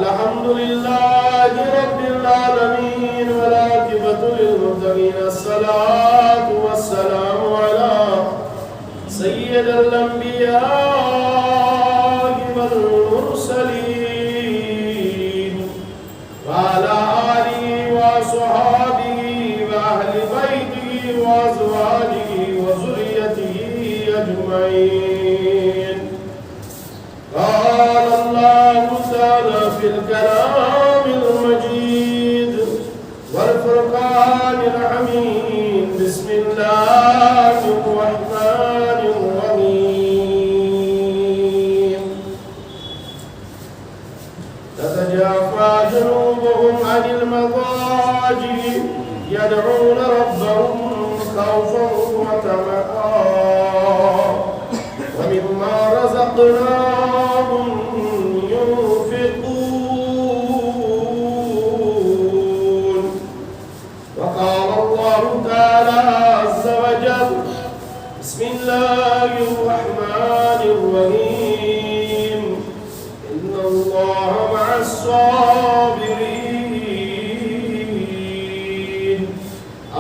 الحمد لله رب العالمين والعاقبة للمتقين الصلاة والسلام على سيد الأنبياء والمرسلين وعلى آله وصحابه وأهل بيته وأزواجه وذريته أجمعين. قال الله تعالى في الكلام المجيد والفرقان الحميد بسم الله الرحمن الرحيم. تتجافى جنوبهم عن المضاجع يدعون ربهم خوفا وطمعا ومما رزقناهم ينفقون. وقال الله تعالى عز وجل بسم الله الرحمن الرحيم إن الله مع الصابرين.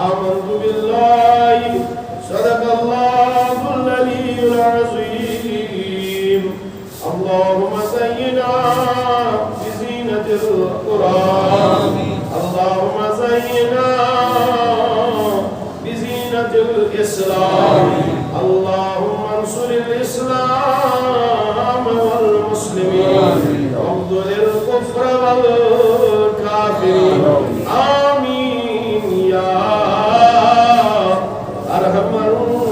آمنت بالله صدق الله العلي العظيم. اللهم زينا بزينة القرآن اللهم زينا بزينة الإسلام اللهم انصر الإسلام والمسلمين واخذل الكفر والكافرين. آمين يا أرحم الراحمين.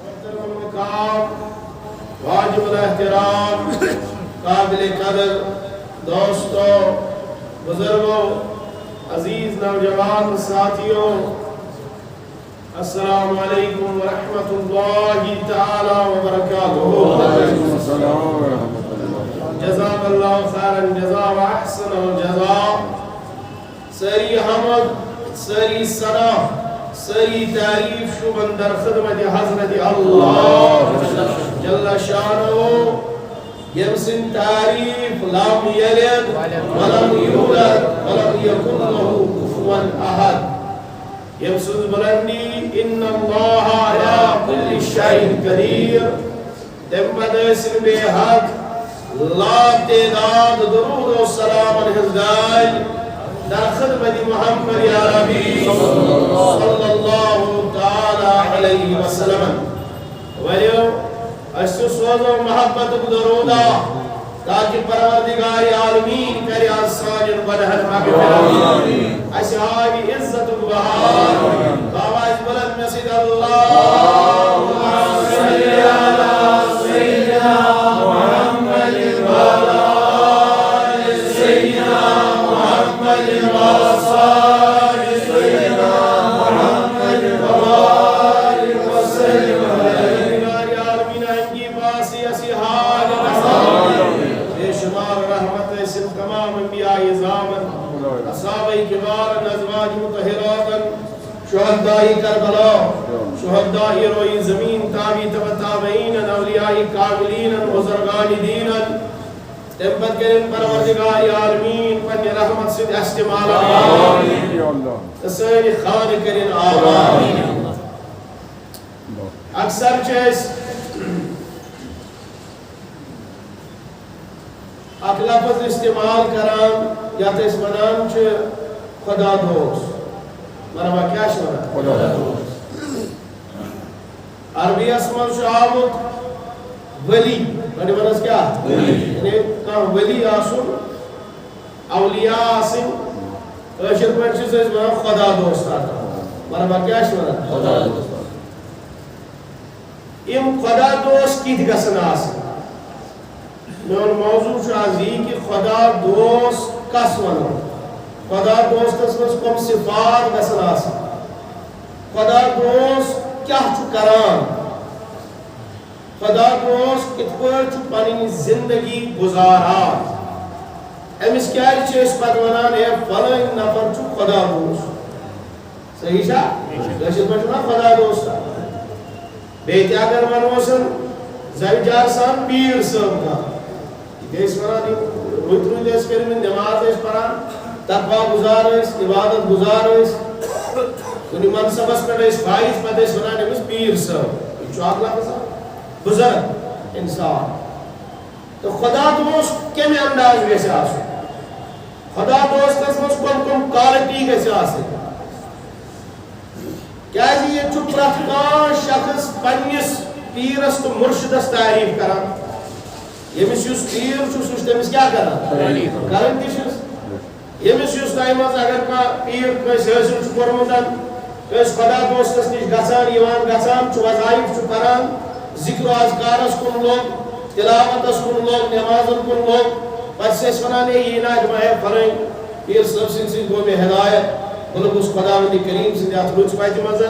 محترم المقام واجب الاحترام قابل قدر دوستوں بزرگوں عزیز نوجوان ساتھیوں السلام علیکم ورحمۃ اللہ تعالی وبرکاتہ. جزاک اللہ خیرا جزا و احسن الجزاء. سری حمد سری ثنا سری تعریف شبن در خدمت حضرت اللہ جل شانہ يمسن تعريف لم يلد ولم يولد ولم يكن له كفوا أحد. يمسن بلندي إن الله على كل شيء قدير. تمت اسم بحق لا تعداد درود و سلام الهزداج در خدمت محمد يا ربي صلى الله تعالى عليه وسلم. واليوم اشتسوز و محبت بدرودا تاکہ پروردگار عالمین کرے آسان ونہر مغفرت اشعاب عزت و بہار باواز بلند مسجد اللہم صلی علی سیدنا محمد وعلی آل سیدنا محمد وصحبہ سیدنا محمد وبارک وسلم. تمام انبیاء زامن اصحابہ کبار ازواج مطہرات شہداء کربلا شہداء روئی زمین تابعین تابعین اولیاء کاملین بزرگان دین تبت کرن پروردگار عالمین پنی رحمت سے استعمال آمین تسین خان کرن آمین. اکثر چیز اک لفظ استعمال کران یا تیس منان چھ خدا دوست مرحبا کیا شورا خدا دوست. عربی اسمان شعامت ولی بڑی منس کیا یعنی کام ولی آسن اولیاء آسن اشر پنچی سے اس منان خدا دوست آتا مرحبا کیا شورا خدا دوست. ام خدا دوست کی دکسن آسن میون موضوع شازی کہ خدا دوست کس ونو خدا دوست اسمس کم صفات گسن آسن خدا دوست کیا چھو کران خدا دوست کت پر چھو پانی زندگی گزارات امس کیا چیز پتوانان ہے فلن نفر چھو خدا دوست صحیح شا کشر پہ خدا دوست بیت اگر ونوسن زوجار سان پیر صاحب کا یہ ونان رت رت کر نماز پران تقوا گزار عبادت گزار کن منصبس پہ فائز پہ ونان امس پیر صاحب یہ لفظ بزرگ انسان تو خدا دوست کم انداز گھس آسن خدا دوستس مز کم کم کوالٹی گھس آسن کیا یہ پرت کان شخص پنس پیرس تو مرشدس تعریف کران یمس یس پیر سہ تمس کیا کران کران تس یمس یس تہ مز اگر پیر کس حاصل کورمت کس خدا دوستس نش گھان وظائف کران ذکر و اذکارس کن لوگ تلاوتس کن لوگ نمازن کن لوگ پتہ ونان یہ نا فلن پیر صاحب سن گو میں ہدایت بلکہ خدا کریم سند ات رچ پتہ مز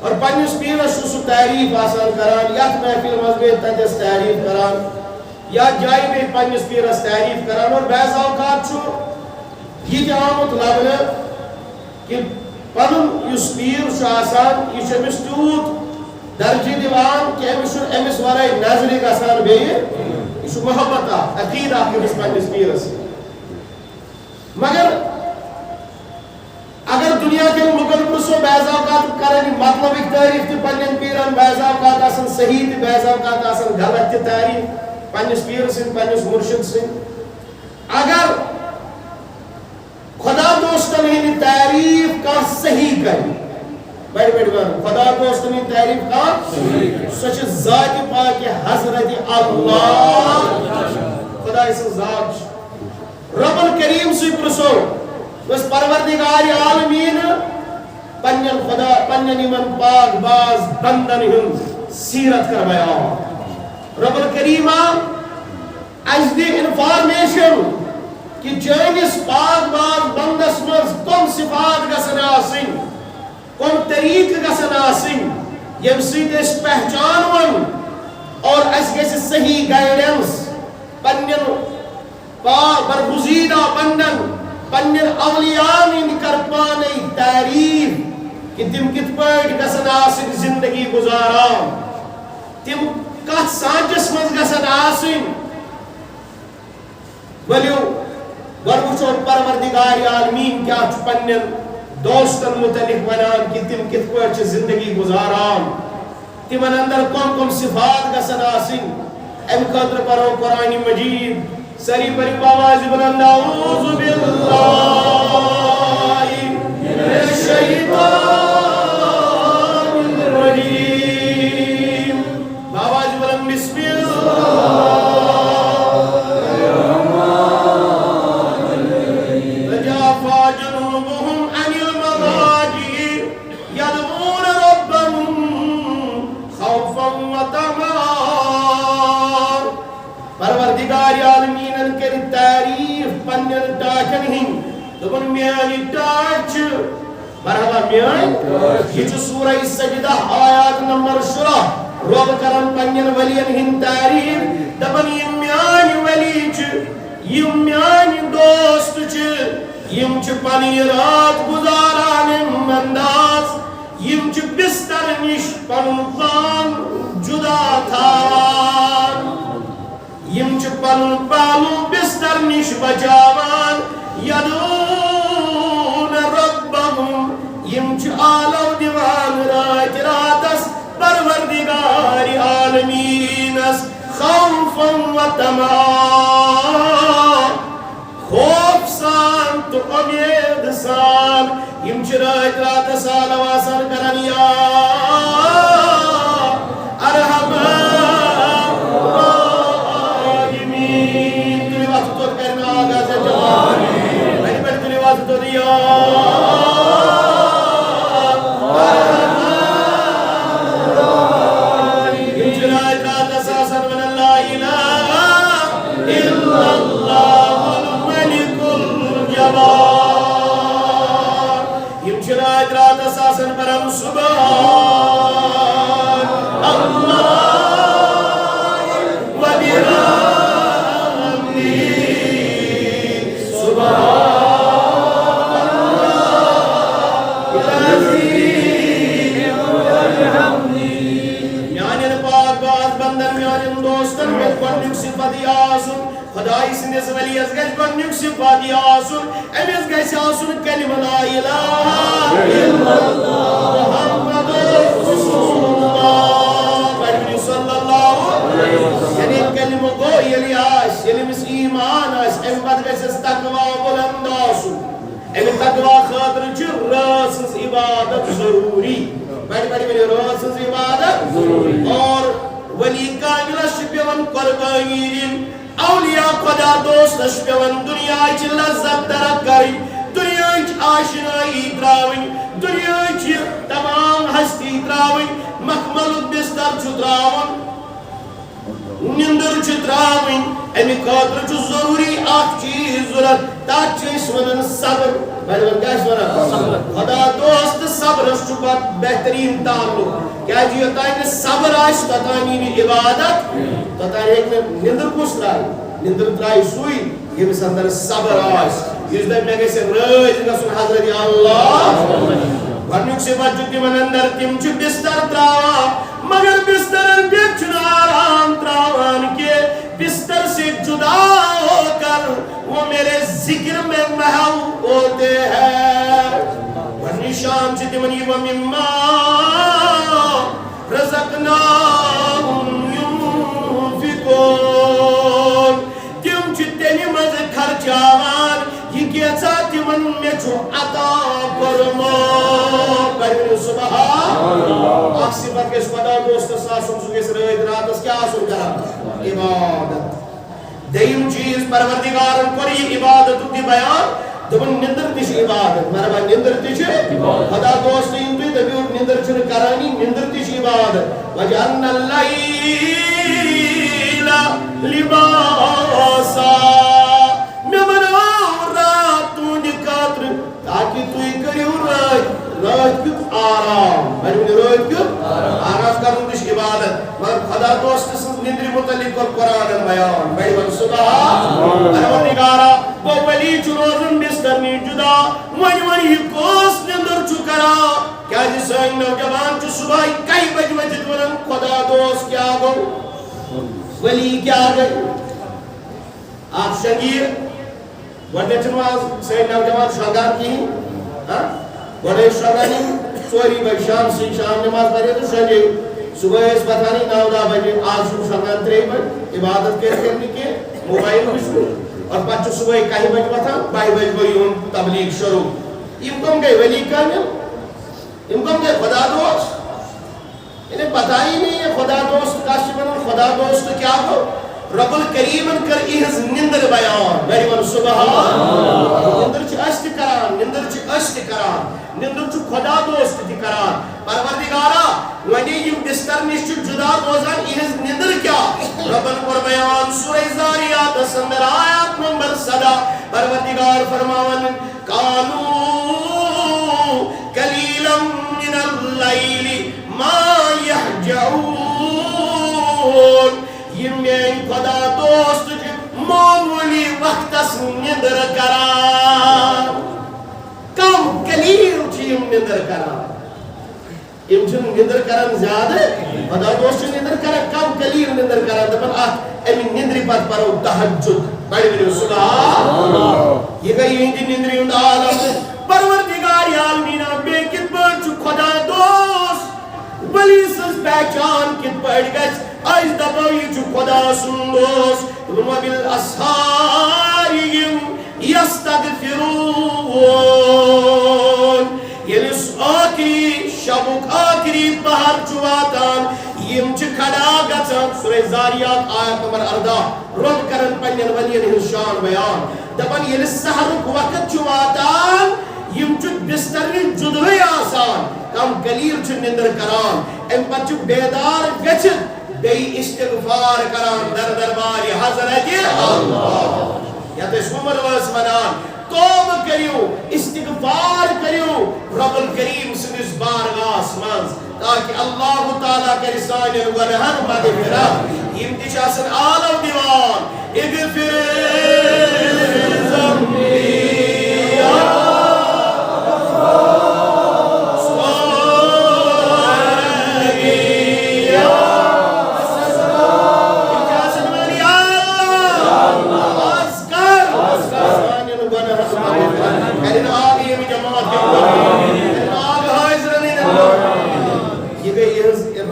اور پنس پیرس سہ تعریف آسان کران یت محفل مز بہت تتس تعریف کران یا جائے بہت پنس پیرس تعریف کران اور بعض اوقات یہ آمت لبنہ کہ پن اس پیر آسان یہ امس تیوت درجہ دیوان کہ امس ورائے نظر گژھان بیٚیہِ یہ محبت عقید امس پنس پیرس مگر اگر دنیا کے لوگن پرسو بعض اوقات کرن مطلب تعریف تہ پنن پیرن بعض اوقات آسان صحیح تہ بعض اوقات آسان غلط تہ تعریف پنس پیر سن پنس مرشد سن اگر خدا دوستن ہند تعریف کا صحیح کر بڑی بڑی بات خدا دوستن ہند تعریف کا سچ ذات پاک حضرت اللہ خدا اس ذات رب الکریم سے پرسو بس پروردگار عالمین پنن خدا پنن من پاک باز بندن ہند سیرت کر بیان رب الکریم از دی انفارمیشن کہ چانس پاک باز بندس مز کم صفات گژھن آسن کم طریق گژھن آسن یم سۭتۍ أسۍ پہچانون اور اس گژھِ صحیح گائیڈنس پنن برگزیدہ پنن اولیاء ہند کر پانے تعریف کہ تم کت پٲٹھۍ گژھن آسن زندگی گزاران تم کت سانچس مز گژھن آسن ؤلِو گۄڈٕ وٕچھو پروردگار عالمین کیا پنن دوستن متعلق ونان کہ تم کت پٲٹھۍ چھِ زندگی گزاران تمن اندر کم کم صفات گژھن آسن امہ خٲطرٕ پرو قرآن مجید سری پری آواز بلند اعوذ باللہ من الشیطان الرجیم آواز بلند بسم اللہ پروردگار عالمین کر تعریف پنن ٹاچن ہند دپن میانی ٹاچ مرحبا میان یہ سورہ سجدہ آیات نمبر 16 رب کرن پنن ولین ہند تعریف دپن یم میانی ولی چھ یم میانی دوست چھ یم چھ پنی رات گزاران انداز یم چھ بستر نش پن پان جدا تھان یم چھ پن پالو بستر نش بچاوان یدون ربهم یم چھ آلو دیوان رات راتس پروردگار عالمینس خوفا و طمعا خوف سان تو امید سان یم چھ رات راتس آلو آسان کرن یا ارحمان تو دیا انجلائے رات اساسا من لا الہ الا اللہ الملک الجبار انجلائے رات اساسا برم صبح أمس گۄڈنیُک صفت یہِ آسُن خۄداے سٕنٛدِس ؤلِیَس گژھِ گۄڈنیُک صفت یہِ آسُن أمِس گژھِ آسُن کلمہ لا اِلہَ اِلَّا اللہ محمد رسول اللہ پٔرِو صلی اللہ یعنی کلمہ گوٚو ییٚلہِ آسہِ ییٚلہِ أمِس ایٖمان آسہِ اَمہِ پتہٕ گژھٮ۪س تقوا بُلنٛد آسُن اَمہِ تقوا خٲطرٕ چھِ رٲژ ہٕنٛز عبادت ضروٗری بڑی رٲژ ہٕنٛز عبادت اور ولی کاملس چھِ پٮ۪وان قۄربٲنی دِنۍ اولیاء خدا دوستس چھِ پٮ۪وان دُنیاہٕچ لذت طرف کَرٕنۍ دُنیاہٕچ آشنایی ترٛاوٕنۍ دُنیاہٕچ تمام ہستی ترٛاوٕنۍ مخملُک بستر چھُ ترٛاوُن نِندٕر چھِ ترٛاوٕنۍ اَمہِ خٲطرٕ چھُ ضروٗری اکھ چیٖز ضروٗرت تتھ چھِ أسۍ وَنان صبر کیٛاہ چھِ وَنان خدا دوست تہٕ صبرس چھُ پتہٕ بہتریٖن تعلق کیٛازِ یوٚتانۍ نہٕ صبر آسہِ توٚتانۍ یی نہٕ عبادت توٚتانۍ ہیٚکہِ نہٕ نِندٕر کُس ترٛایہِ نِندٕر ترٛایہِ سُے ییٚمِس اندر صبر آسہِ یُس دپہِ مےٚ گژھِ رٲزۍ گژھُن حضرت اللہ گۄڈنیُک صفت چھُ تِمن اندر تِم چھِ بستر ترٛاوان مگر بسترن پٮ۪ٹھ چھُنہٕ آرام ترٛاوان کینٛہہ بستر سے جدا ہو کر وہ میرے ذکر میں محو ہوتے ہیں ورنہ شام سے تمن یہ وَمِمَّا رَزَقْنَاهُمْ يُنْفِقُونَ تم چھِ تمہِ منٛزٕ خرچاوان یہ کیٛاہ تمن مےٚ چھُ عطا کوٚرمُت پٔرِو سبحان اللہ اکھ صفت گژھِ خدا دوستس آسُن سُہ گژھِ رٲتۍ راتس کیٛاہ آسُن کران عبادت دوٚیِم چیٖز پروردگارن کوٚر یہِ عبادتُک تہِ بیان دوٚپُن نِندٕر تہِ چھِ عبادت مطلب نِندٕر تہِ چھِ خدا دوست یِم تُہۍ دٔپِو نِندٕر چھُنہٕ کرانی نِندٕر تہِ چھِ عبادت وَجَعَلْنَا اللَّيْلَ لِبَاسًا مےٚ بناو رات تُہنٛدِ خٲطرٕ تاکہِ تُہۍ کٔرِو رٲتھ کیُتھ آرام رٲتھ کیُتھ آرام کرُن تہِ چھِ عبادت مگر خدا دوست سٕنٛز نِندرِ مُتعلق کوٚر قرآنن بیان بڑِ وَن سبحان پروردگارا گوٚو ولی چھُ روزان بستر نِش جُدا وۄنۍ یہِ کۄس نِندٕر چھُ کران کیٛازِ سٲنۍ نوجوان چھِ صبحٲے کَہہِ بجہِ ؤتھِتھ وَنان خدا دوست کیٛاہ گوٚو ولی کیٛاہ گٔے اکھ شنگیٖر گۄڈٕنیتھ چھِنہٕ آز سٲنۍ نوجوان شۄنٛگان کِہیٖنۍ گۄڈٕ ٲسۍ شۄنٛگان یِم 4 بجہِ شام نٮ۪ماز پرے تہٕ شۄنٛگے صبح ٲسۍ وۄتھانٕے 9-10 بجے آز چھُنہٕ شۄنٛگان 3 بجہِ عبادت کٔرِتھ نہٕ کینٛہہ موبایل وٕچھنہٕ اور پتہٕ چھُ صبحٲے 1 بجہِ وۄتھان 2 بجہِ گوٚو یِہُنٛد تبلیغ شروع یِم کٕم گٔے ولی کامل یِم کٕم گٔے خدا دوست انہیں پتہ ہی نہیں ہے خدا دوست کس چھِ وَنان خدا دوست کیٛاہ گوٚو رب الکریمن کر اِہٕنٛز نِندٕر بیان بڑِ وَن سبحان نِندٕر چھِ أسۍ تہِ کران نِندٕر چھُ خدا دوست تہِ کران پروردگارا وۄنۍ یِم بستر نِش چھِ جُدا روزان اِہٕنٛز نِندٕر کیٛاہ ربن کوٚر بیان سورہ زاریاتس اندر آیات نمبر 17 پروردگار فرماوان قالوا قلیلا من اللیل ما یہجعون یِم میٲنۍ خدا دوست چھِ معموٗلی وقتس نِندٕر کران کم قلیل چھِ یِم نِندٕر کران یِم چھِنہٕ نِندٕر کران زیادٕ خدا دوست چھِ نِندٕر کران کم قلیل نِندٕر کران دپان اَتھ اَمہِ نِندرِ پتہٕ پرو تہجُد بڑِ ؤنِو سبحان یہِ گٔے یِہنٛدِ نِندرِ ہُنٛد عالم پروردگار عالمیٖنا بیٚیہِ کِتھ پٲٹھۍ چھُ خدا دوست ولی سٕنٛز پہچان کِتھ پٲٹھۍ گژھِ أسۍ دپو یہِ چھُ خدا سُنٛد دوست وبالاسحار یستغفرون ییٚلہِ سُہ ٲخری شبُک ٲخری پہر چھُ واتان یِم چھِ کھڑا گژھان سورہ زاریات آیت نمبر 18 رۄب کران پننٮ۪ن ولین ہٕنٛز شان بیان دپان ییٚلہِ سحرُک وقت چھُ واتان یِم چھِ بستر نِش جُدہٕے آسان کم قلیل چھِ نِندٕر کران اَمہِ پتہٕ چھِ بیدار گٔژھِتھ بیٚیہِ استغفار کران در دربارِ حضرتِ اللہ یتھ أسۍ عمر ٲسۍ ونان توبہ کٔرِو استغفار کٔرِو رب الکریم سٕنٛدِس بارگاہس منٛز تاکہِ اللہ تعالیٰ کرِ سانٮ۪ن گۄنہن مغفرت یِم تہِ چھِ آسان آلو دِوان اغفر ذنبی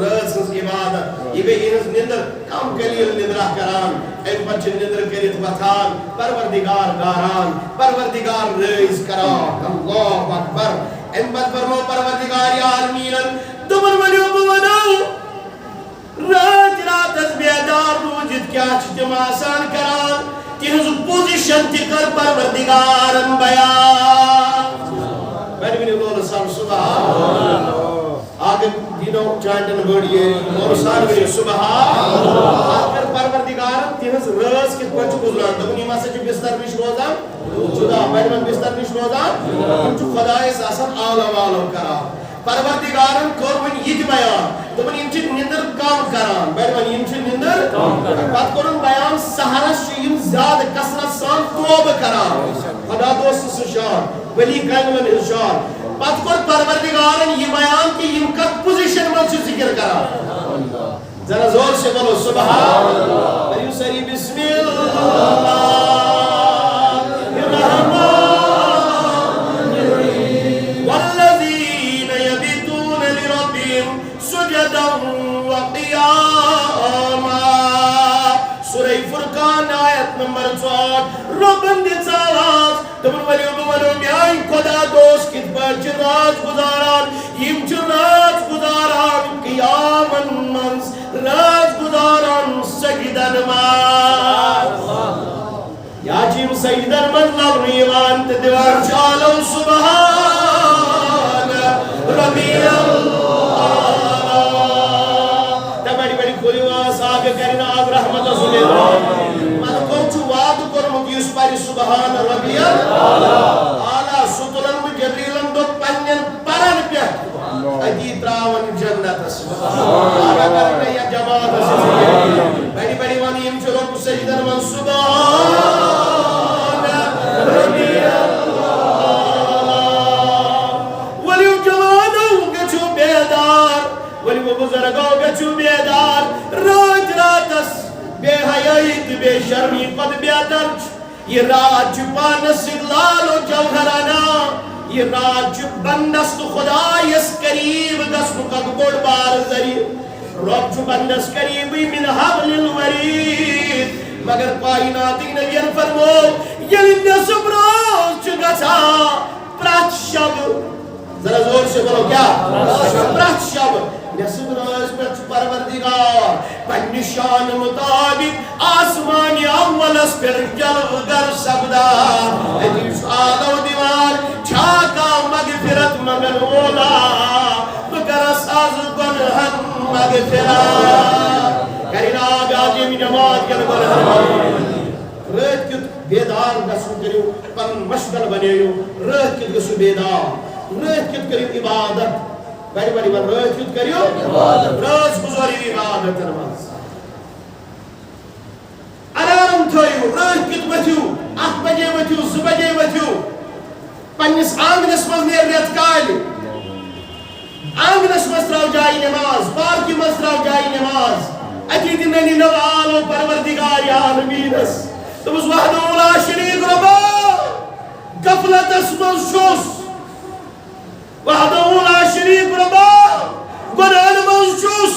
رٲژ ہٕنٛز عبادت یہِ گٔے یِہٕنٛز نِندٕر کم قلیٖل نِندرا کران اَمہِ پتہٕ چھِ نِندٕر کٔرِتھ وۄتھان پروردگار گاران پروردگار رٲزۍ کران اللہ اکبر اَمہِ پتہٕ فرمو پروردگار عالمیٖنن دوٚپُن ؤلِو بہٕ وَنو راتھ راتس بیدار روٗزِتھ کیٛاہ چھِ تِم آسان کران تِہٕنٛز پوزِشن تہِ کٔر پروردگارن بیان بڑی بڑی لول سان سبحان آگے دینوں چانٹن بڑی لول سان بڑی سبحان آخر پروردگارن تِہٕنٛز رٲژ کِتھ پٲٹھۍ چھِ گُزران دوٚپُن یِم ہسا چھِ بستر نِش روزان جُدا بڑِ بڑِ بستر نِش روزان یِم چھِ خۄدایس آسان آلو والو کران پروردگارن کوٚر وۄنۍ یہِ تہِ بیان دوٚپُن یِم چھِ نِندٕر کم کران بڑِ بڑِ یِم چھِ نِندٕر پتہٕ کوٚرُن بیان سحرس چھِ یِم زیادٕ کثرت سان توبہٕ کران خدا دوست سٕنٛز شان ولی کاملن ہٕنٛز شان پتہٕ کوٚر پروردگارن یہِ بیان کہِ یِم کتھ پوزِشن منٛز چھِ ذکر کران ذرا زور سے بولو سبحان اللہ ؤلِو سٲری بسم اللہ نمبر 4 ربن دِژ آواز دوٚپُن ؤلِو بہٕ وَنو میٛانہِ خۄدا دوست کِتھ پٲٹھۍ چھِ رات گُزاران یِم چھِ رات گُزاران قیامن منٛز رات گُزاران سجدن منٛز یا چھِ یِم سجدن منٛز لبنہٕ یِوان تہٕ دِوان چھِ آلو سبحان ربی اللہ تہٕ بڑِ بڑِ کھوٗلِو آس آگے کَرِ آگ رحمت سُلے یُس پَرِ سُبحان ربی اعلیٰ سُہ تُلن بہٕ جبریٖلن دوٚپ پنٛنٮ۪ن پرن پٮ۪ٹھ أتی ترٛاوان جنتس یا جماعتس بڑِ بڑِ ون یِم چھِ رۄب سجدن منٛز سُبحان ربی ؤلِو جوانو گٔژھِو بیدار ؤلِو بُزرگو گٔژھِو بیدار راتھ راتس بے حیٲیی تہٕ بے شرمی کھۄتہٕ بہتر چھُ یہ رات چھُ پانس سۭتۍ لال و جوہر انان یہ رات چھُ بندس تہٕ خۄدایس قریٖب گژھنُک اکھ بوٚڑ بارٕ ذٔریعہٕ رۄب چھُ بندس قریٖبٕے من حبل الورید مگر کائناتٕکۍ نبین فرمو ییٚلہِ نٮ۪صف رٲژ چھُ گژھان پرٛٮ۪تھ شبہٕ ذرا زور سے بولو کیا پرٛٮ۪تھ شبہٕ نٮ۪صف رٲژ پٮ۪ٹھ چھُ پروردگار پننہِ شانہٕ مُطابق آسمانہِ اولس پٮ۪ٹھ جلوٕ گر سپدان أتی چھُ آلو دِوان چھا کانٛہہ مغفرت منگن وولا بہٕ کرس آز گۄنہن مغفرت کرن آگ آز ییٚمہِ جماعت کٮ۪ن گۄنہن رٲتھ کیُتھ بیدار گژھُن کٔرِو پنُن مشغل بنٲیِو رٲتھ کیُتھ گٔژھِو بیدار رٲتھ کیُتھ کٔرِو عبادت بڑی بڑی ون رٲژ کیُتھ کٔرِو رٲژ گُزٲرِو عبادتن منٛز الارم تھٲیِو رٲتھ کیُتھ ؤتھِو 1 بجے ؤتھِو 2 بجے ؤتھِو پننِس آنگنس منٛز نیرِ رٮ۪تہٕ کالہِ آنگنس منٛز ترٛاو جایہِ نٮ۪ماز پارکہِ منٛز ترٛاو جایہِ نٮ۪ماز اتی تہِ ننہِ نو آلو پروردگار عالمیٖنس دوٚپُس وحدہ لا شریٖک رۄبا غفلتس منٛز چھُس وحدہ لا شریٖک رۄبا گۄنہن منٛز چھُس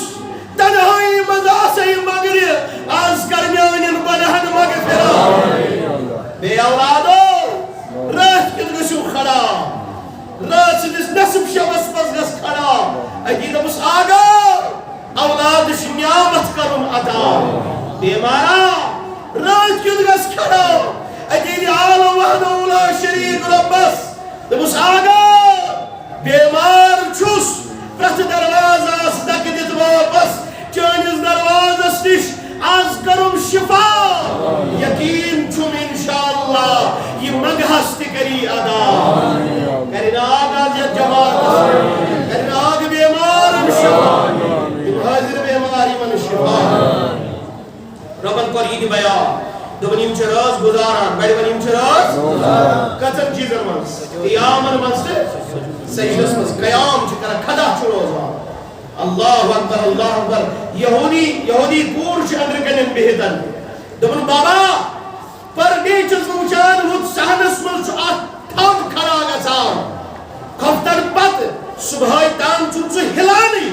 تنہٲیی منٛز آسے مگر آز کر میٛانٮ۪ن گۄنہن مغفرت بے اولادو رٲژ کیُتھ گٔژھِو کھڑا رٲژ سٕنٛدِس نٮ۪صف شبس منٛز گژھ کھڑا أتی دوٚپُس آگا اولاد چھِ نعمت کرُن عطا بیمارا رٲژ کیُتھ گژھ کھڑا أتی دِ آلو وحدہ لا شریٖک رۄبس دوٚپُس آگا بیمار چھُس پرٛٮ۪تھ دروازس دکہٕ دِتھ واپس چٲنِس دروازس نِش آز کرُم شفا یقیٖن چھُم انشاءاللہ یہِ منگہس تہِ کری ادا کرن آگ آز یتھ جماعتس کرن آگ بیمارن شفا یِم حٲضِر بیمار یِمن شفا رۄبن کوٚر یہِ تہِ بیان دوٚپُن یِم چھِ رٲژ گُزاران بڑِ بڑِ یِم چھِ رٲژ کٔژن چیٖزن منٛز قیامن منٛز تہٕ سجدس منٛز قیام چھِ کران کھڑا چھُ روزان اللہ اکبر یہودی کوٗر چھِ أنٛدرٕ کَنٮ۪ن بِہِتھ دوٚپُن بابا پٔرڈے چھُس بہٕ وٕچھان ہُتھ صحنس منٛز چھُ اکھ تھم کھڑا گژھان خۄفتن پتہٕ صُبحٲے تام چھُنہٕ سُہ ہِلانٕے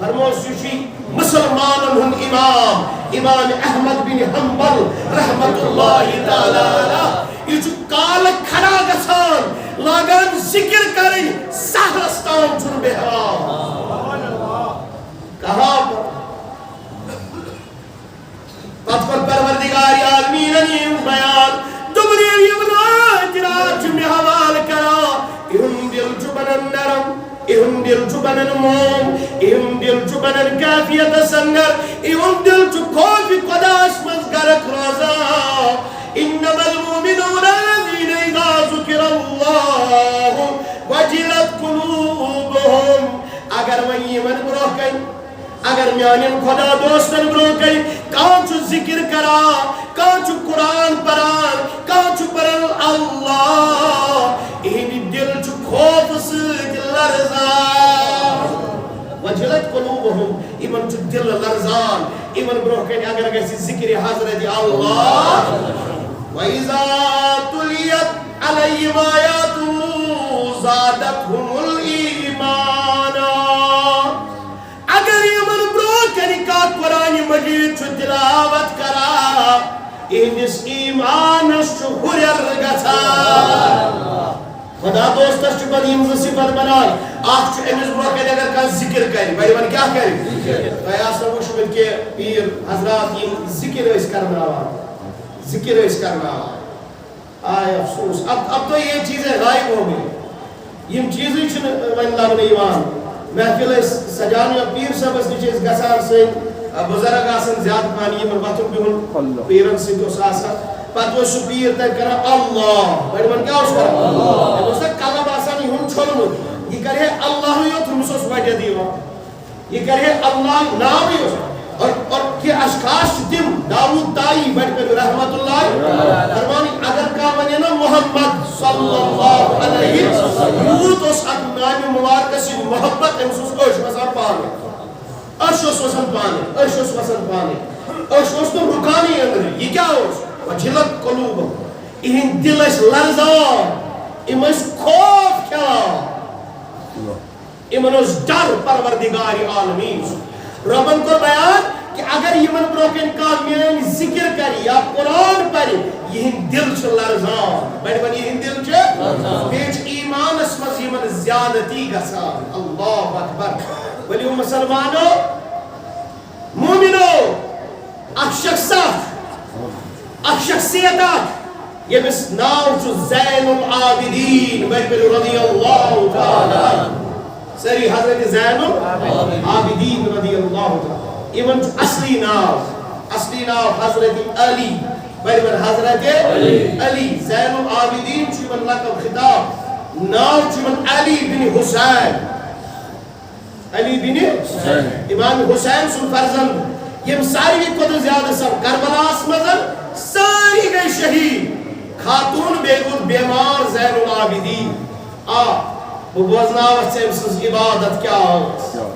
فرمو سوشی مسلمان ہم امام احمد بن حنبل رحمت اللہ تعالی علیہ یہ جو کال کھڑا گسان لاگان ذکر کریں سہرستان چھن بہوان کہاں پر پتفر پروردگار عالمین نیم بیان دبریل یمنات راج میں حوال کرا اہم دل چبنن نرم اہم دل چبنن موم اہم دل چبنن کافیت سنگر اہم دل چکوف قداش مزگرک روزا انما المؤمنون الذین اذا ذکر اللہ وجلت قلوبهم اگر وہی من بروح کئی اگر میانین خدا دوستن بروح کئی کانچو ذکر کرا کانچو قرآن پران کانچو پرن اللہ اینی دل چو خوف سک لرزان وجلت قلوبهم ایمن چو دل لرزان ایمن بروح کئی اگر کسی ذکر حضرت اللہ وَإِذَا تُلِيَتْ عَلَيْهِمْ آيَاتُهُ زَادَتْهُمُ الْإِيمَانَ اگر ایمن بروح کئی کا قرآن مجید چو تلاوت کرا اینس ایمانش چو ہرر گتا خدا دوستش چو قدیم صفت بنائی آخ چو امس بروح کئی اگر کان ذکر کری بھائی من کیا کری تو ایسا وشمت کے پیر حضرات یہ ذکر اس کرنا آوان ذکر اس کرنا آئے افسوس اب تو یہ چیزیں غائب ہو گئی یہ چیزیں چھن من لگنے ایمان محفل سجانو یا پیر صاحب اس نیچے اس گسار سے بزرگ آسن زیادہ پانی من باتوں بیون پیرن سے تو ساسا پت وہ سپیر تک کرا اللہ بڑی من کیا اس کرا اللہ اس تک کلب آسانی ہم چھوڑ یہ کرے اللہ یو تم سوس وجہ دیوا یہ کرے اللہ نام ہی اس اور کہ اشخاص دم داود دائی بڑھ پر رحمت اللہ فرمانی اگر کا منینا محمد صلی اللہ علیہ وسلم اس نامی مبارک سے محبت امسوس اوش وسن پانے اشوس وسن پانے اشوس وسن پانے اشوس تو رکانی اندر یہ کیا ہوش وجلت قلوب این دلش لرزان امس خوف کیا امنوز ڈر پروردگاری عالمین ربن کو بیان کہ اگر یہ من بروکن کامیان ذکر کری یا قرآن پڑھی یہ دل چھ لرزان بڑھ بڑھ یہ دل چھ بیچ ایمان اسمز یہ من زیادتی گسان اللہ اکبر ولی مسلمانو مومنو اک شخصیت یہ بس ناو چھ زین العابدین بڑھ بڑھ رضی اللہ تعالی سری حضرت زین العابدین رضی اللہ تعالی ایون اصلی ناو حضرت علی بر حضرت علی زین العابدین چیون لقب خطاب ناو چیون علی بن حسین امام حسین سن فرزند یم ساری قدر زیادہ سب کربلا اسمزن ساری گئی شہید خاتون بیگود بیمار زین العابدین بوزناوت سے امسز عبادت کیا ہو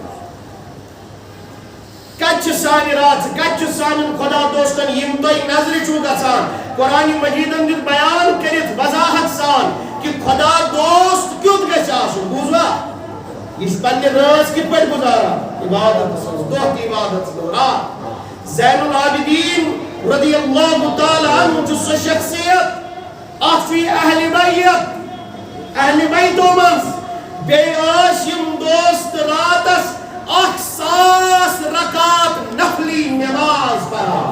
کچھ سانی رات کچھ سانی خدا دوستن یم تو ایک نظر چو گسان قرآن مجیدن دیت بیان کرت وضاحت سان کہ خدا دوست کیوں گس آسو بوزوا اس پنے روز کی پڑھ گزارا عبادت سن دوت عبادت دورا زین العابدین رضی اللہ تعالی عنہ جس شخصیت اخفی اہل بیت منز بے آشم دوست راتس اخساس رکات نفلی نماز پڑھا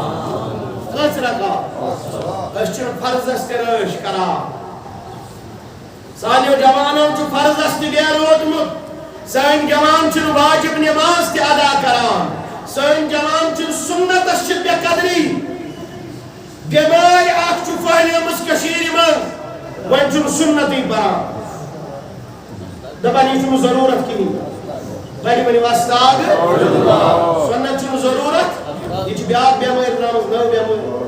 کس رکات اشچر فرض استرش کرا سانیو جوانوں چو فرض استگیر روٹمت سان جوان چن واجب نماز تی ادا کران سان جوان چن سنت اشچر بے قدری گمائی اخ چو فہلی مسکشیری من وان چن سنتی پڑھا دبانی چن ضرورت کی بڑی بڑی واسطاگ سنت چن ضرورت یہ بیاد بیمار نامز نو بیمار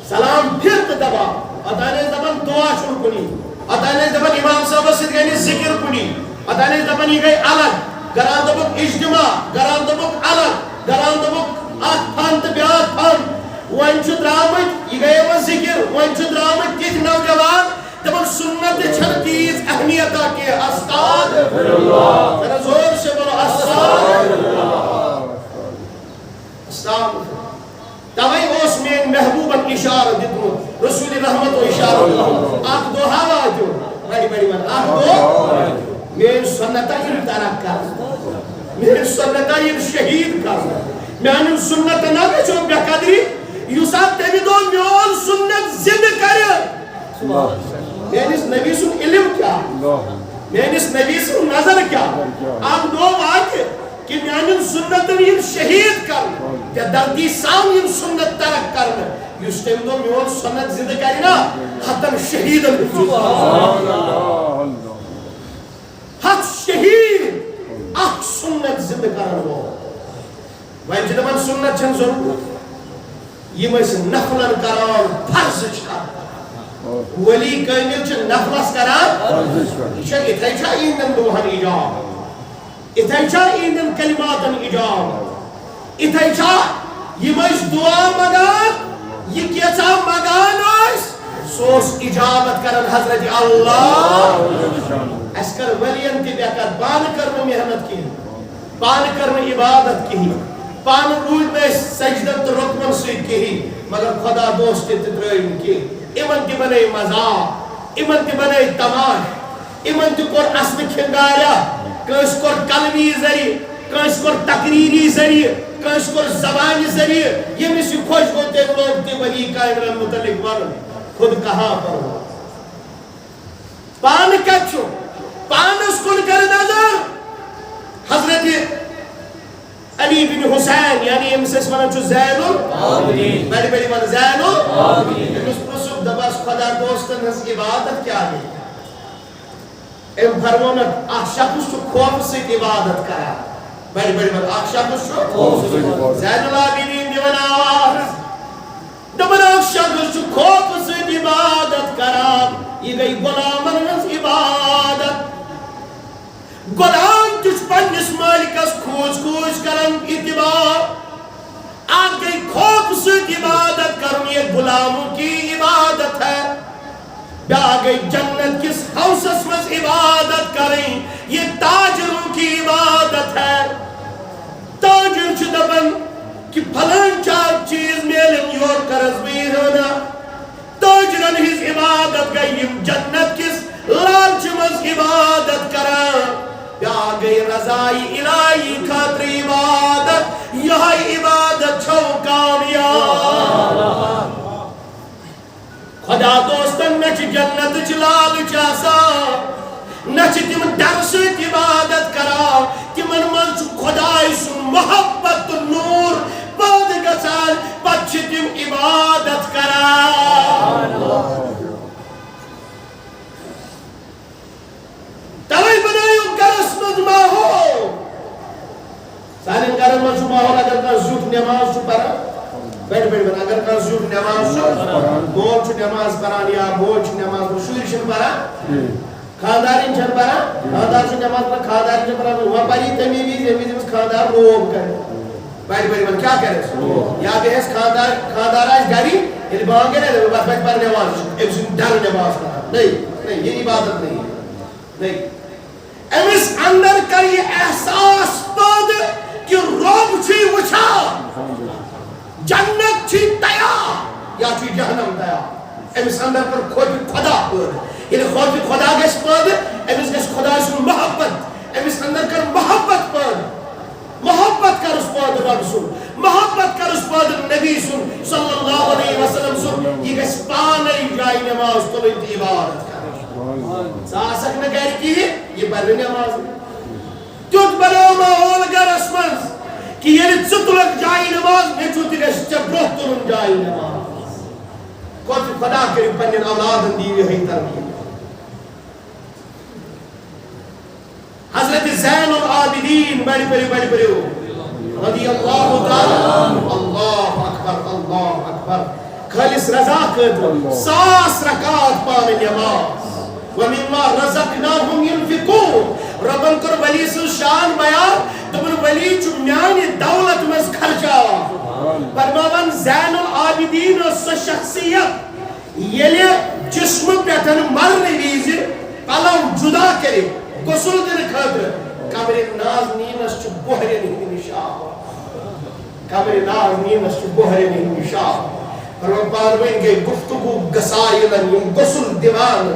سلام پھر دبا اتانے دبن دعا شروع کنی اتانے دبن امام صاحب سے گئی ذکر کنی اتانے دبن یہ گئی الگ گران دبک اجتماع گران دبک الگ گران دبک ات پھانت بیاد پھانت وان چھ درامت یہ گئی وہ ذکر وان چھ درامت کت نوجوان دبن سنت چھن تیز اہمیت کے استاد ذرا زور سے بولو استاد رحمت و اشارت اخ دو ہوا جو بڑی بڑی بات اخ دو میری سنتہ یہ ترک کر میری سنتہ یہ شہید کر میانی سنت نہ بچو بے قدری یوسف تیمی دو میون سنت زند کر میانی نبی سن علم کیا میانی نبی سن نظر کیا اخ دو واقع کہ میانی سنت یہ شہید کر یا دردی سام یہ سنت ترک کرنا یوس تیمی دو میون سنت زند کرنا حتن شہید حت شہید اخ سنت زند کرنا وہ وائن جدمان سنت چھن ضرورت یہ میں سے نفلن کران فرض چھکا ولی کامل چھن نفلس کران یہ چھا اتھائی چھا ایندن دوہن ایجاب اتھائی چھا ایندن کلماتن ایجاب اتھائی چھا یہ میں اس دعا مگان یہ کیسا مگان آئیس سوس اجابت کرن حضرت اللہ اس کر ولین تی بیکت بان کرن محنت کی بان کرن عبادت کی پان روز میں سجدت رکمن سید کی مگر خدا دوست تدرائیم کی ایمن تی بنے مزاق ایمن تی بنے تماش ایمن تی کور اسم کھنگاریا کنس کور کلمی ذریع کنس کور تقریری ذریع کنس کور زبانی ذریع یہ مسی خوش ہوتے لوگ تی ولی کائمران متعلق ورن خود کہاں پر ہو پان کچھو پان اس کن کر نظر حضرت علی بن حسین یعنی امسس منا چھو زین العابدین بڑی بڑی منا زین العابدین اس پرسک دباس خدا دوستن ہز عبادت کیا ہے ام فرمونت آخ شخص چھو خوف سے عبادت کرا بڑی بڑی منا آخ شخص چھو خوف سے زین العابدین دیون آواز دبن آخ شخص چھو خوف سے عبادت کرا یہ گئی غلامن ہز عبادت غلام تجھ پنس مالکس کھوج کرن اتباع آگ گئی خوف سے عبادت کرن یہ غلاموں کی عبادت ہے بیا گئی جنت کس حوثس میں عبادت کریں یہ تاجروں کی عبادت ہے تاجر چھ دبن کہ پھلن چاک چیز میلن یور کرز بھی ہونا تاجرن ہز عبادت گئی جنت کس لالچ میں عبادت کریں یا گئی رضائی الہی خاطر عبادت یہی عبادت چھو کامیاب خدا دوستن نچ جنت چلال چاسا نچ تم درست عبادت کرا تمن من خدای سن محبت نور پاد گسان پچھ تم عبادت کرا توائی بنائیو گرس مد ماہو سانن گرس مد ماہو اگر کان زوٹ نماز چھو پرا بیٹھ بنا اگر کان زوٹ نماز چھو بول چھو نماز پران یا بول چھو نماز شویر چھن پرا خاندارین چھن پرا خاندار چھو نماز پرا خاندارین چھن پرا وہاں پری تمیویز خاندار روب کرے بیٹھ بنا کیا کرے یا بہس خاندار آج گاری یعنی بانگے نہیں بس بیٹھ پر نماز ایک سن ڈر نماز پرا نہیں یہ عبادت نہیں امس اندر کر یہ احساس پاد کہ روب چھی وچھا جنت چھی تیار یا چھی جہنم تیار امس اندر کر خوف خدا پاد یعنی خوف خدا گیس پاد امس گیس خدا سن محبت امس اندر کر محبت پاد محبت کر اس پاد رب سن محبت کر اس پاد نبی سن صلی اللہ علیہ وسلم سن یہ گیس پانے جائی نماز تو انتی عبادت کر ساسک نہ کہہ کی یہ بر نماز تیوت بناو ماحول گرس منز کہ یہ ستلک جائی نماز نیچو تیگش چبروہ تلن جائی نماز کوئی خدا کری پنین اولاد دیوی ہوئی تربیت حضرت زین العابدین بڑی بڑی ہو رضی اللہ تعالی اللہ اکبر خالص رضا کرد ساس رکعت پانے نماز وَمِمَّا رَزَقْنَاهُمْ يُنْفِقُونَ ربن کر ولی سے شان بیان تمن ولی چو میانی دولت میں خرچا فرماون زین العابدین و شخصیت یلی جسم پیٹن مرنے ویزی قلم جدا کرے غسل دن خاطر قبر ناز نینس چو بہرے نہیں نشاہ قبر ناز نینس چو بہرے نہیں نشاہ فرمان پانوین گئی گفتگو گسائلن یم غسل دیوان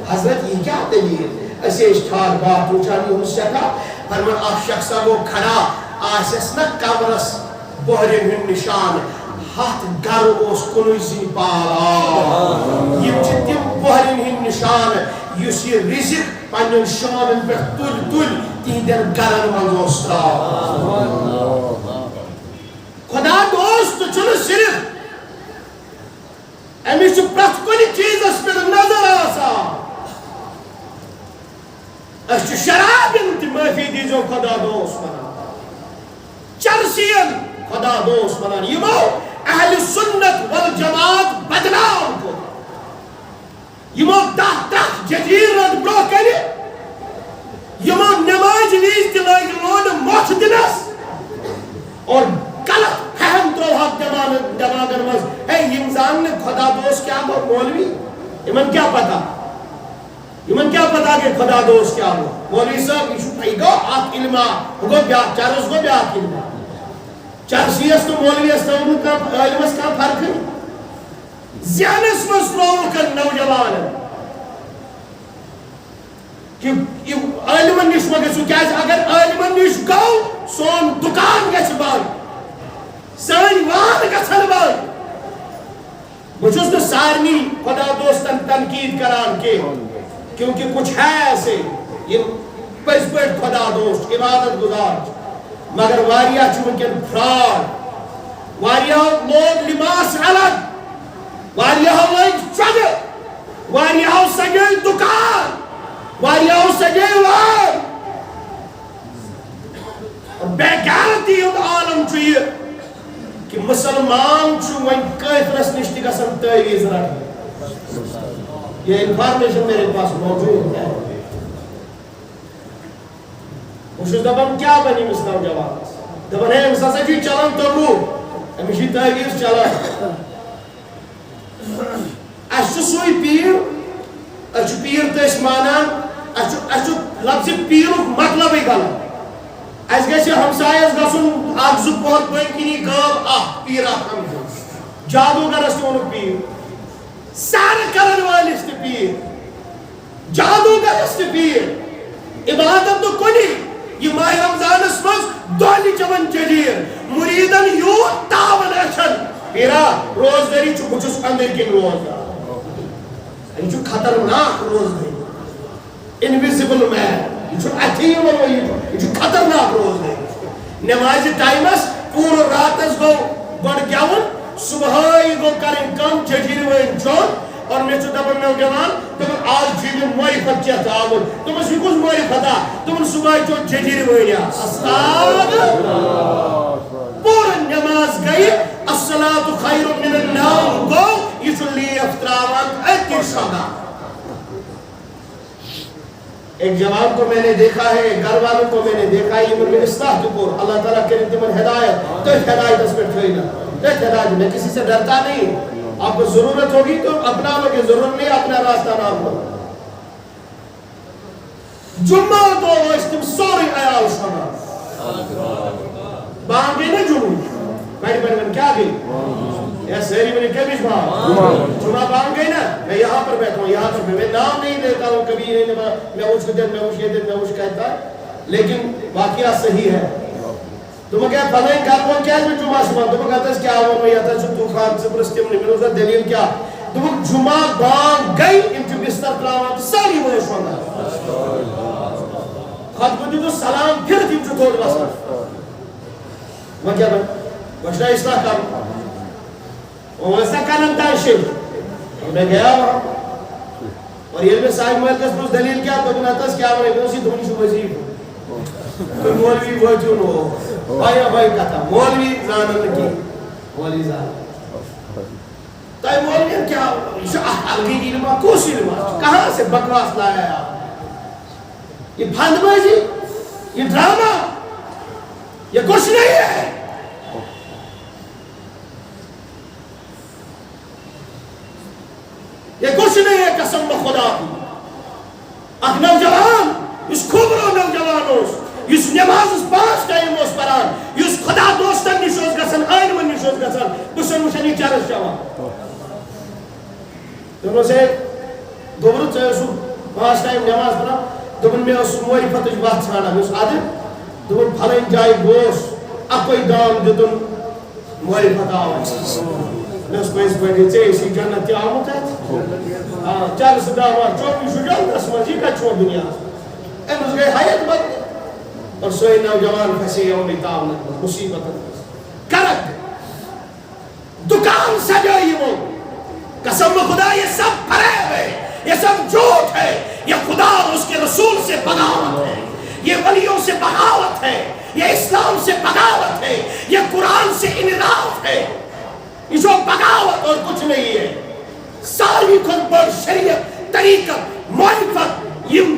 حضرت یہ کیا دلیل اسے اشتھار بات روچانی ہوں سکا فرمان اخ شخصا گو کھڑا آسس نا کمرس بہرین ہن نشان ہاتھ گر اس کنوی زی پالا یم چھتیم بہرین ہن نشان یس یہ رزق پنن شانن پر تل تل تیندر گرن من دوستا خدا دوست چھن صرف امیش پرت کنی چیز اس پر نظر آسا اس شراب انتی معافی دیجو خدا دوست بنا چرسین خدا دوست بنا یمو اہل سنت والجماعت بدنام کو یمو تحت جدیر رد برو کری یمو نماز نیز دلائی لون موت دنس اور غلط فہم تو حق دماغر مز ہے یمزان نے خدا دوست کیا ہو مولوی یمن کیا پتا کہ خدا دوست کیا ہو مولوی صاحب ایشو پائیگو آت علمہ ہوگو بیات چارس گو بیات علمہ چارسی است تو مولوی است تو ان کا علم اس کا فرق ہے زیانس مسلوم کا نوجوان ہے کہ علم نش مگسو کیا اگر علم نش گو سون دکان گچ بائی سانی وان گچھن بائی بچوز نہ سارنی خدا دوستن تنقید کران کے کیونکہ کچھ ہے ایسے یہ پس پیٹ خدا دوست عبادت گزار مگر واریا چونکن فراڈ واریا لوگ لباس الگ واریا لوگ چگ واریا سجے دکان واریا سجے وار بیکارتی ان عالم چاہیے کہ مسلمان چھو وہیں کیفرس نشتی کا سن تیویز رکھ یہ انفارمیشن میرے پاس موجود ہے وشوز دبن کیا بنی مسلم جواب دبن ہے مسلسل جی چلن تبو ہمیشی تحویز چلن اشو سوئی پیر اشو پیر تیش مانان اشو لفظ پیرو مطلب ہی گلا اس گیسے ہمسائیز گسن آگزو بہت بینکنی گاب پیر آخم جادوگر استونو پیر سارے کرن والی است پیر جادوگر است پیر عبادت تو کنی یہ ماہ رمضان اسمز دولی چمن جدیر مریدن یوں تاون اچھن پیرا روزداری چو بچس اندر کن روزدار یہ چو خطرناک روزداری انویزیبل مین یہ چو اتھیم یہ چو خطرناک روزداری نماز ٹائمس پور راتس گو بڑھ گیاون صبحائی گو کریں کم جدیر وین جون اور میں چھو دبن نوجوان تمہیں آج جیدن معرفت کیا تعاون تمہیں سی کچھ معرفت آ تمہیں صبح جو ججیر ہوئیا استاد پورا نماز گئی الصلاة خیر من النوم گو یہ چھو لی افتراوان ایتی شگا ایک جوان کو میں نے دیکھا ہے گھر والوں کو میں نے دیکھا ہے یہ من میں اصلاح دکور اللہ تعالیٰ کے تمہیں ہدایت تو ہدایت اس پر ٹھوئی نا میں کسی سے ڈرتا نہیں آپ کو ضرورت ہوگی تو اپنا لوگے ضرورت نہیں اپنا راستہ نام ہو جمعہ تو وشتم سوری عیال شما بانگے نا جمعہ بیٹھ کیا گئی یا سہری میں نے کبھی جمعہ بانگ گئی نا میں یہاں پر بیٹھا ہوں یہاں پر میں نام نہیں لیتا ہوں کبھی نہیں میں اس دن میں اس یہ دن میں اس کہتا لیکن واقعہ صحیح ہے تمہیں کہا پھلائیں کاربون کیا ہے میں جمعہ شما تمہیں کہتا ہے کیا آوان میں یاتا ہے چھو توفان سے پرستیم نہیں میں نے دلیل کیا تمہیں جمعہ بانگ گئی انچو بستر پلاوان ساری وہ شوندہ خط کو تو سلام پھر تھی جو توڑ بسا وہ کیا بھائی بچنا اصلاح کام وہ ایسا کانم تانشی میں گیا وہاں اور یہ میں صاحب محلقس پر اس دلیل کیا تو بناتا ہے کیا آوان ہے اسی دونی شو وزیر کوئی مولوی وجون ہو آیا بھائی کہتا مولوی زانن کی مولوی زانن تائی مولوی کیا الگی علمہ کوش علمہ کہاں سے بکواس لایا ہے آپ یہ بھاند بازی یہ ڈرامہ یہ کچھ نہیں ہے یہ کچھ نہیں ہے قسم بخدا کی اک نوجوان اس کھوبرو نوجوانوس اس نماز اس 5 ٹائم اس پران اس خدا دوستن نشوز گسن آئین من نشوز گسن بسن مشنی چارس جوان دوپن سے دوبر ژٕ پانٛژھ ٹایم نماز پڑھان دوپن مےٚ ٲس معرفتٕچ وَتھ ژھانڈان مےٚ اوس عادت دوپن پھلٲنۍ جایہِ گوس اَکُے دام دیُتُن معرفت آو مےٚ اوس پٔزۍ پٲٹھۍ ژےٚ ٲسی جنت تہِ آمُت اَتہِ چل سُہ داما چوٚن یہِ چھُ جنتس منٛز یہِ کتہِ چھُ دُنیاہس منٛز أمِس گٔے حیت بدل اور سوے نوجوان پھنسے یومِ طاعونت منٛز مصیبتن منٛز کرک دکان سجا یمو قسم خدا یہ سب فریب ہے یہ سب جھوٹ ہے یہ خدا اور اس کے رسول سے بغاوت ہے یہ ولیوں سے بغاوت ہے یہ اسلام سے بغاوت ہے یہ قرآن سے انحراف ہے یہ جو بغاوت اور کچھ نہیں ہے ساری کھت بڑ شریعت طریقت معرفت یم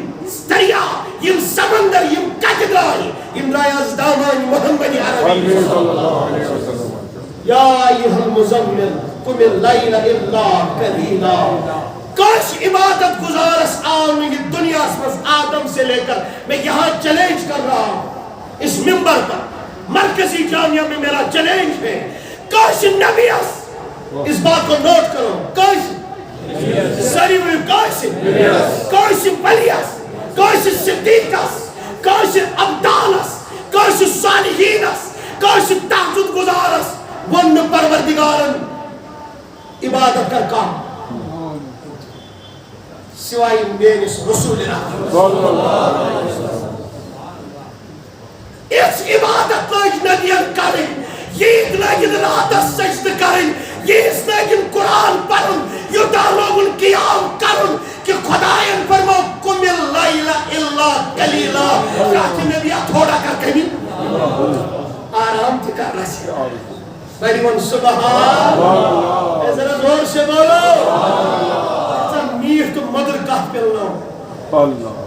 دریا یم سمندر یم کتدائی یم رایاز دامان محمد عربی یا ایہا المزمل قم اللیل الا قلیلا کاش عبادت گزارس آمین دنیا اس آدم سے لے کر میں یہاں چیلنج کر رہا ہوں اس منبر پر مرکزی جامعہ میں میرا چیلنج ہے کاش نبی اس بات کو نوٹ کرو کاش ساری میں کاش ولیس کاش صدیقس کاش عبدالس کاش صالحینس کاش تہجد گزارس ون پروردگارن عبادت کر کام سوائے میرس رسول اس عبادت لگ نبیان کریں یہ لگن رات سجد کریں یہ لگن قرآن پڑھن یوتا لوگن قیام کرن کہ خدایان فرمو قم اللیل الا قلیلا رات نبیہ تھوڑا کر کہیں آرام تھی کر رسی بڑی من سبحان اللہ ذرا زور سے بولو میٹھ تو مدر کہت پلنو اللہ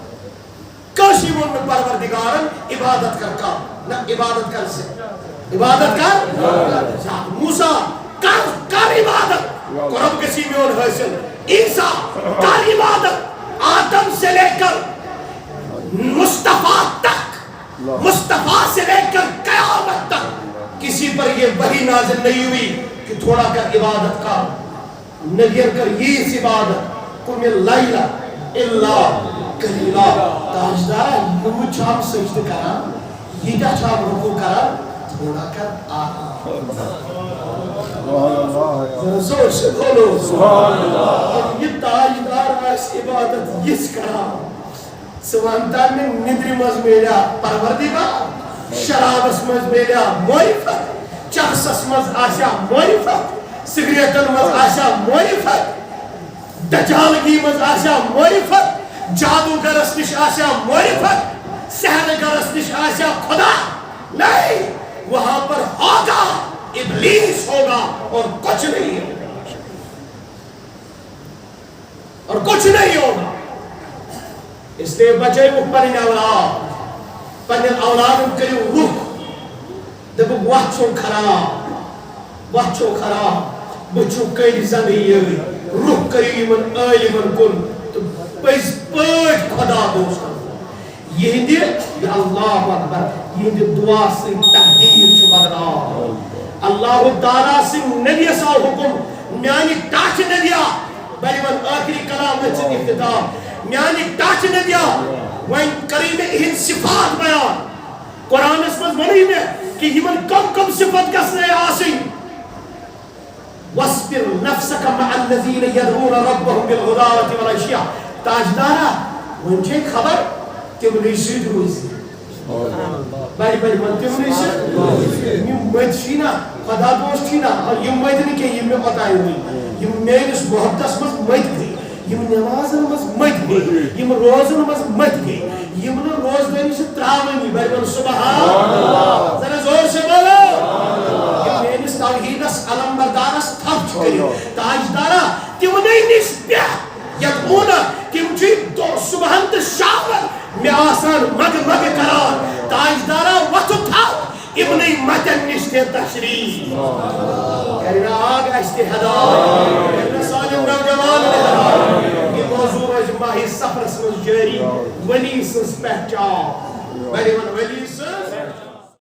کاشی من پروردگارن عبادت کر کا نہ عبادت کر سے عبادت کر موسیٰ کر عبادت قرب کسی میں اور حاصل عیسیٰ کر عبادت آدم سے لے کر مصطفیٰ تک مصطفیٰ سے لے کر قیامت تک کسی پر یہ وحی نازل نہیں ہوئی کہ تھوڑا کر عبادت کا نگر کر یہ عبادت قم اللیل الا قلیلا تاجدارا یہ چھام سجد کرا یہ کیا چھام رکو کرا تھوڑا کر آرام ذرا زور سے بولو یہ تاجدار اس عبادت یس کرا سوانتان میں ندری مز میلیا پروردگار شراب اسمز میلیا معرفت چرس اسمز آشا معرفت سگریتن مز آشا معرفت دجالگی مز آشا معرفت جادوگرس نش آشا معرفت سحرگرس نش آشا خدا نہیں وہاں پر ہوگا ابلیس ہوگا اور کچھ نہیں ہوگا اور کچھ نہیں ہوگا اس لئے بچے وہ پرین اولاد پنن اولادن کریو رخ دبو وحچو خراب بچو کئی زمین رخ کریو من آئیمن کن تو پیس پیٹ خدا دوست یہ دی یا اللہ اکبر یہ دی دعا سے تقدیر چھو بدلا اللہ تعالیٰ سے نبی سا حکم میانی ٹاچ نبیا بلی من آخری کلام میں چن افتتام میانی ٹاچ نبیا وین کریم اہن صفات بیان قرآن اس میں بنی میں کہ یہ من کم صفت کسنے آسیں وَاسْبِرْ نَفْسَكَ مَعَ الَّذِينَ يَدْعُونَ رَبَّهُمْ بِالْغُدَاوَةِ وَالْعَشِيَّةِ تاجدارا ونجھے خبر تمنی سید روزی بڑی من تمنی سید یم مدشینا خدا دوست چینا اور یم مدنی کے یم میں قطعی ہوئی یم میرس محبتس مز مد گئی یم نمازن مز مد گئی یم روزن مز مد گئی یم روز دینی سے تراوینی بڑی من سبحان اللہ ذرا زور سے بولو توحیدس علم بردارس تھپ کریو تاجدارا تم نہیں نش پیا یدعونا تم چی صبحن تو شاور میں آسان مگ کران تاجدارا وقت تھاو ابن مدن نشتے تشریف کرنا آگ اشتہدا کرنا سالم نوجوان لہدا یہ موضوع اجماعی سفر سمجھ جاری ولی سنس پہچان ولی سنس